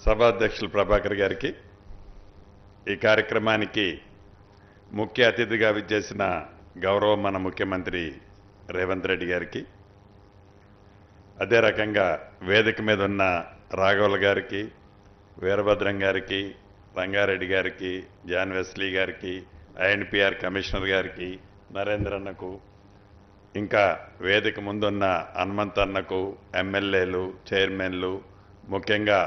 సభాధ్యక్షులు ప్రభాకర్ గారికి, ఈ కార్యక్రమానికి ముఖ్య అతిథిగా విచ్చేసిన గౌరవ మన ముఖ్యమంత్రి రేవంత్ రెడ్డి గారికి, అదే రకంగా వేదిక మీద ఉన్న రాఘవుల గారికి, వీరభద్రం గారికి, రంగారెడ్డి గారికి, జాన్ వెస్లీ గారికి, ఐఎన్పిఆర్ కమిషనర్ గారికి, నరేంద్రన్నకు, ఇంకా వేదిక ముందున్న హనుమంత్ అన్నకు, ఎమ్మెల్యేలు, చైర్మన్లు, ముఖ్యంగా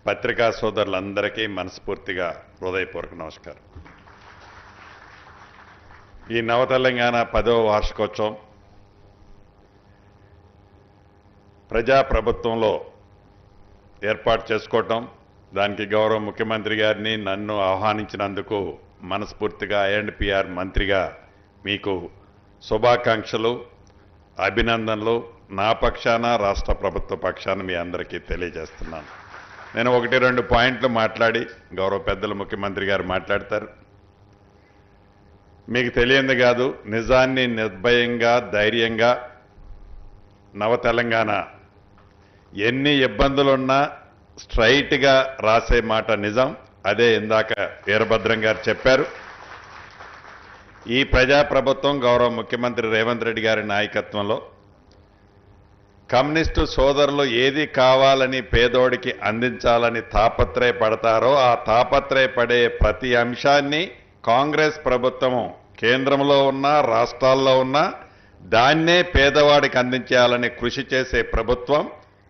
పత్రికా సోదరులందరికీ మనస్ఫూర్తిగా హృదయపూర్వక నమస్కారం. ఈ నవ తెలంగాణ 10వ వార్షికోత్సవం ప్రజాప్రభుత్వంలో ఏర్పాటు చేసుకోవటం, దానికి గౌరవ ముఖ్యమంత్రి గారిని నన్ను ఆహ్వానించినందుకు మనస్ఫూర్తిగా ఐఎన్పిఆర్ మంత్రిగా మీకు శుభాకాంక్షలు, అభినందనలు నా పక్షాన, రాష్ట్ర ప్రభుత్వ పక్షాన మీ అందరికీ తెలియజేస్తున్నాను. నేను 1-2 పాయింట్లు మాట్లాడి గౌరవ పెద్దలు ముఖ్యమంత్రి గారు మాట్లాడతారు. మీకు తెలియంది కాదు, నిజాన్ని నిర్భయంగా, ధైర్యంగా నవ తెలంగాణ ఎన్ని ఇబ్బందులున్నా స్ట్రైట్గా రాసే మాట నిజం. అదే ఇందాక వీరభద్రం గారు చెప్పారు. ఈ ప్రజాప్రభుత్వం గౌరవ ముఖ్యమంత్రి రేవంత్ రెడ్డి గారి నాయకత్వంలో కమ్యూనిస్టు సోదరులు ఏది కావాలని పేదోడికి అందించాలని తాపత్రయపడతారో ఆ తాపత్రయపడే ప్రతి అంశాన్ని కాంగ్రెస్ ప్రభుత్వం కేంద్రంలో ఉన్నా రాష్ట్రాల్లో ఉన్నా దాన్నే పేదవాడికి అందించాలని కృషి చేసే ప్రభుత్వం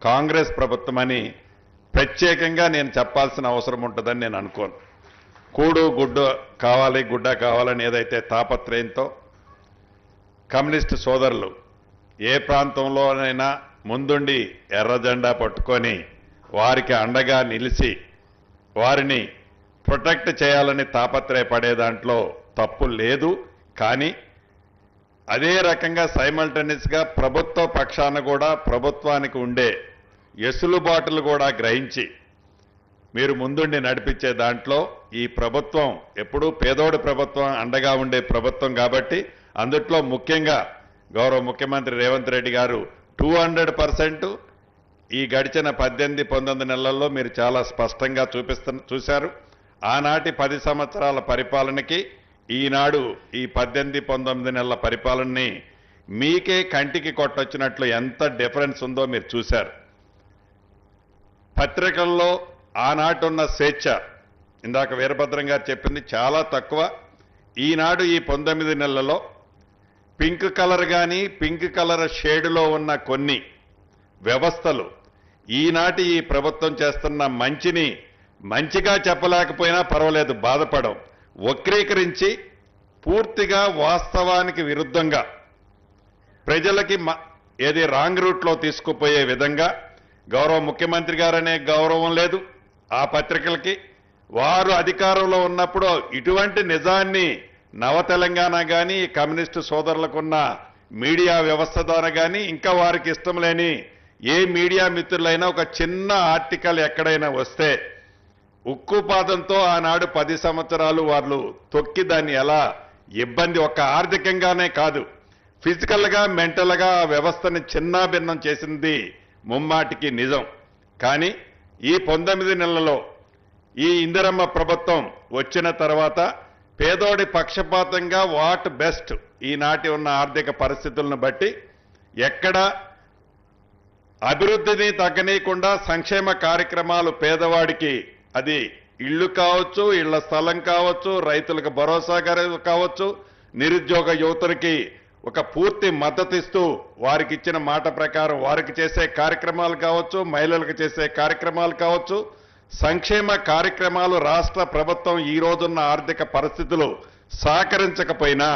కాంగ్రెస్ ప్రభుత్వం అని ప్రత్యేకంగా నేను చెప్పాల్సిన అవసరం ఉంటుందని నేను అనుకోను. కూడు గుడ్డు కావాలి, గుడ్డ కావాలని ఏదైతే తాపత్రయంతో కమ్యూనిస్టు సోదరులు ఏ ప్రాంతంలోనైనా ముందుండి ఎర్ర జెండా పట్టుకొని వారికి అండగా నిలిచి వారిని ప్రొటెక్ట్ చేయాలని తాపత్రయపడే దాంట్లో తప్పు లేదు. కానీ అదే రకంగా సైమల్టేనియస్గా ప్రభుత్వ పక్షాన కూడా ప్రభుత్వానికి ఉండే ఎసులుబాటులు కూడా గ్రహించి మీరు ముందుండి నడిపించే దాంట్లో ఈ ప్రభుత్వం ఎప్పుడూ పేదోడి ప్రభుత్వం, అండగా ఉండే ప్రభుత్వం కాబట్టి అందుట్లో ముఖ్యంగా గౌరవ ముఖ్యమంత్రి రేవంత్ రెడ్డి గారు 200% ఈ గడిచిన 18-19 నెలల్లో మీరు చాలా స్పష్టంగా చూశారు. ఆనాటి 10 సంవత్సరాల పరిపాలనకి ఈనాడు ఈ 18-19 నెలల పరిపాలనని మీకే కంటికి కొట్టొచ్చినట్లు ఎంత డిఫరెన్స్ ఉందో మీరు చూశారు. పత్రికల్లో ఆనాటి ఉన్న స్వేచ్ఛ, ఇందాక వీరభద్రం గారు చెప్పింది, చాలా తక్కువ. ఈనాడు ఈ 19 నెలలలో పింక్ కలర్ కానీ పింక్ కలర్ షేడులో ఉన్న కొన్ని వ్యవస్థలు ఈనాటి ఈ ప్రభుత్వం చేస్తున్న మంచిని మంచిగా చెప్పలేకపోయినా పర్వాలేదు, బాధపడం, వక్రీకరించి పూర్తిగా వాస్తవానికి విరుద్ధంగా ప్రజలకి ఏది రాంగ్ రూట్లో తీసుకుపోయే విధంగా గౌరవ ముఖ్యమంత్రి గారనే గౌరవం లేదు ఆ పత్రికలకి. వారు అధికారంలో ఉన్నప్పుడు ఇటువంటి నిజాన్ని నవ తెలంగాణ కానీ కమ్యూనిస్టు సోదరులకున్న మీడియా వ్యవస్థ ద్వారా కానీ ఇంకా వారికి ఇష్టం లేని ఏ మీడియా మిత్రులైనా ఒక చిన్న ఆర్టికల్ ఎక్కడైనా వస్తే ఉక్కుపాదంతో ఆనాడు 10 సంవత్సరాలు వాళ్ళు తొక్కి దాన్ని ఎలా ఇబ్బంది, ఒక ఆర్థికంగానే కాదు ఫిజికల్గా మెంటల్గా ఆ వ్యవస్థని చిన్నాభిన్నం చేసింది ముమ్మాటికి నిజం. కానీ ఈ 19 నెలలలో ఈ ఇందిరమ్మ ప్రభుత్వం వచ్చిన తర్వాత పేదోడి పక్షపాతంగా వాట్ బెస్ట్ ఈనాటి ఉన్న ఆర్థిక పరిస్థితులను బట్టి ఎక్కడ అభివృద్ధిని తగ్గనీయకుండా సంక్షేమ కార్యక్రమాలు పేదవాడికి, అది ఇళ్ళు కావచ్చు, ఇళ్ల స్థలం కావచ్చు, రైతులకు భరోసా కావచ్చు, నిరుద్యోగ యువతులకి ఒక పూర్తి మద్దతు ఇస్తూ వారికి ఇచ్చిన మాట ప్రకారం వారికి చేసే కార్యక్రమాలు కావచ్చు, మహిళలకు చేసే కార్యక్రమాలు కావచ్చు, సంక్షేమ కార్యక్రమాలు రాష్ట్ర ప్రభుత్వం ఈ రోజున్న ఆర్థిక పరిస్థితులు సహకరించకపోయినా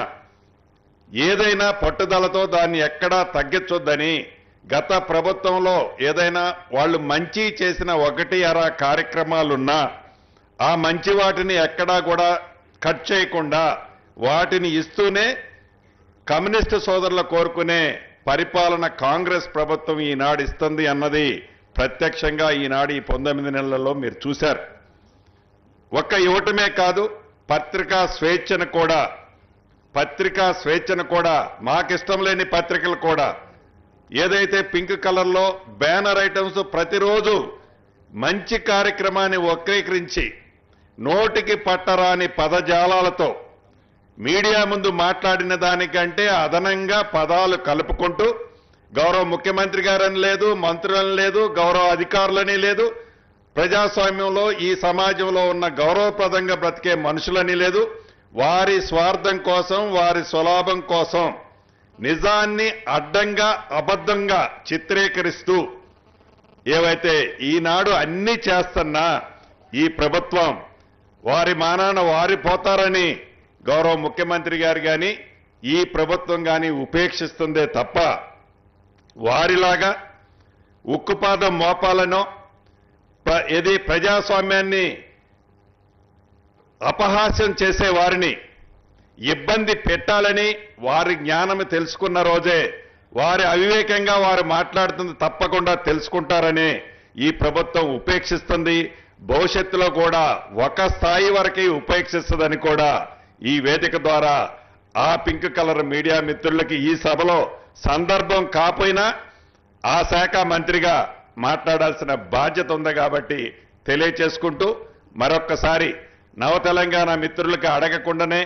ఏదైనా పట్టుదలతో దాన్ని ఎక్కడా తగ్గించొద్దని గత ప్రభుత్వంలో ఏదైనా వాళ్ళు మంచి చేసిన 1-2 కార్యక్రమాలున్నా ఆ మంచి వాటిని ఎక్కడా కూడా కట్ చేయకుండా వాటిని ఇస్తూనే కమ్యూనిస్టు సోదరులు కోరుకునే పరిపాలన కాంగ్రెస్ ప్రభుత్వం ఈనాడు ఇస్తుంది అన్నది ప్రత్యక్షంగా ఈనాడు ఈ 19 నెలలలో మీరు చూశారు. ఒక్క ఇవ్వటమే కాదు, పత్రికా స్వేచ్ఛను కూడా మాకిష్టం లేని పత్రికలు కూడా ఏదైతే పింక్ కలర్లో బ్యానర్ ఐటమ్స్ ప్రతిరోజు మంచి కార్యక్రమాన్ని వక్రీకరించి నోటికి పట్టరాని పదజాలాలతో మీడియా ముందు మాట్లాడిన దానికంటే అదనంగా పదాలు కలుపుకుంటూ గౌరవ ముఖ్యమంత్రి గారని లేదు, మంత్రులని లేదు, గౌరవ అధికారులని లేదు, ప్రజాస్వామ్యంలో ఈ సమాజంలో ఉన్న గౌరవప్రదంగా బ్రతికే మనుషులని లేదు, వారి స్వార్థం కోసం, వారి స్వలాభం కోసం నిజాన్ని అడ్డంగా అబద్ధంగా చిత్రీకరిస్తూ ఏవైతే ఈనాడు అన్ని చేస్తున్నా ఈ ప్రభుత్వం వారి మానాన వారిపోతారని గౌరవ ముఖ్యమంత్రి గారు కానీ ఈ ప్రభుత్వం కానీ ఉపేక్షిస్తుందే తప్ప వారిలాగా ఉక్కుపాదం మోపాలనో ఏది ప్రజాస్వామ్యాన్ని అపహాస్యం చేసే వారిని ఇబ్బంది పెట్టాలని వారి జ్ఞానం తెలుసుకున్న రోజే వారి అవివేకంగా వారు మాట్లాడుతుంది తప్పకుండా తెలుసుకుంటారని ఈ ప్రభుత్వం ఉపేక్షిస్తుంది. భవిష్యత్తులో కూడా ఒక స్థాయి వరకే ఉపేక్షిస్తుందని కూడా ఈ వేదిక ద్వారా ఆ పింక్ కలర్ మీడియా మిత్రులకి ఈ సభలో సందర్భం కాపోయినా ఆ శాఖ మంత్రిగా మాట్లాడాల్సిన బాధ్యత ఉంది కాబట్టి తెలియచేసుకుంటూ మరొక్కసారి నవ తెలంగాణ మిత్రులకు అడగకుండానే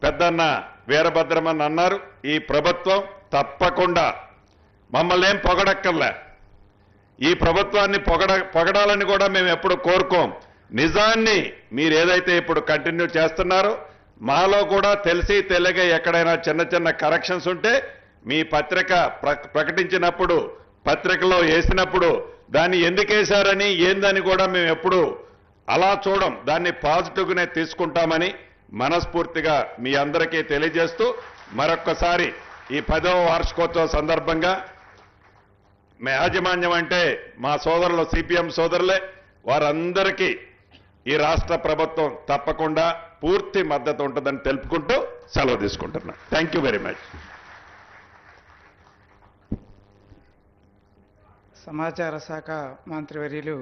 పెద్దన్న వీరభద్రమని అన్నారు. ఈ ప్రభుత్వం తప్పకుండా మమ్మల్ని ఏం పొగడక్కర్లే, ఈ ప్రభుత్వాన్ని పొగడాలని కూడా మేము ఎప్పుడు కోరుకోం. నిజాన్ని మీరు ఏదైతే ఇప్పుడు కంటిన్యూ చేస్తున్నారో మాలో కూడా తెలిసి తెలియక ఎక్కడైనా చిన్న చిన్న కరెక్షన్స్ ఉంటే మీ పత్రిక ప్రకటించినప్పుడు పత్రికలో వేసినప్పుడు దాన్ని ఎందుకు వేశారని ఏందని కూడా మేము ఎప్పుడు అలా చూడం, దాన్ని పాజిటివ్గానే తీసుకుంటామని మనస్ఫూర్తిగా మీ అందరికీ తెలియజేస్తూ మరొక్కసారి ఈ 10వ వార్షికోత్సవ సందర్భంగా మా యాజమాన్యం అంటే మా సోదరులు సిపిఎం సోదరులే, వారందరికీ ఈ రాష్ట్ర ప్రభుత్వం తప్పకుండా పూర్తి మద్దతు ఉంటుందని తెలుపుకుంటూ సెలవు తీసుకుంటున్నా. Thank you very much. సమాచార శాఖ మంత్రివర్యులు